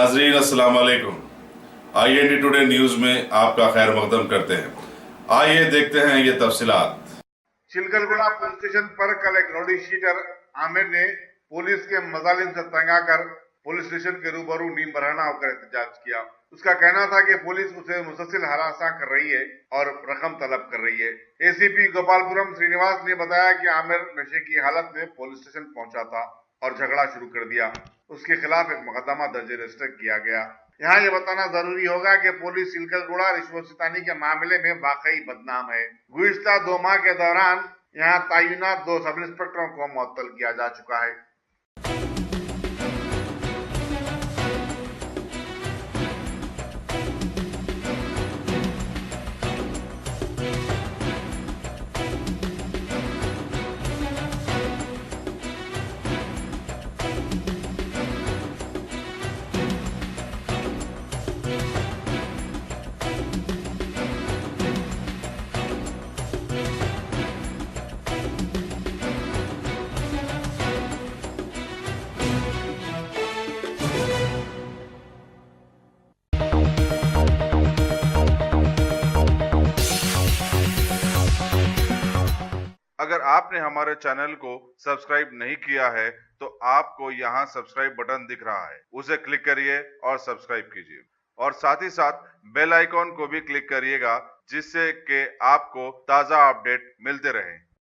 नाजरीन अस्सलाम वालेकुम। IND टुडे न्यूज में आपका खैर मकदम करते हैं। आइए देखते हैं ये तफसीलात। चिलकलगुड़ा पुलिस स्टेशन पर कल एक रौडी शीटर आमिर ने पुलिस के मजालिम से तंगा कर पुलिस स्टेशन के रूबरू नीम बरहना होकर एहतजाज किया। उसका कहना था कि पुलिस उसे मुसलसल हरासा कर रही है और रकम तलब कर रही है। ACP गोपालपुरम श्रीनिवास ने बताया कि आमिर नशे की हालत में पुलिस स्टेशन पहुंचा था और झगड़ा शुरू कर दिया। उसके खिलाफ एक मुकदमा दर्ज रजिस्टर किया गया। यहाँ ये बताना जरूरी होगा कि पुलिस चिलकलगुड़ा रिश्वत के मामले में वाकई बदनाम है। गुज़िश्ता 2 माह के दौरान यहाँ तैनात 2 सब इंस्पेक्टरों को मुअत्तल किया जा चुका है। अगर आपने हमारे चैनल को सब्सक्राइब नहीं किया है तो आपको यहाँ सब्सक्राइब बटन दिख रहा है, उसे क्लिक करिए और सब्सक्राइब कीजिए और साथ ही साथ बेल आइकॉन को भी क्लिक करिएगा जिससे कि आपको ताज़ा अपडेट मिलते रहें।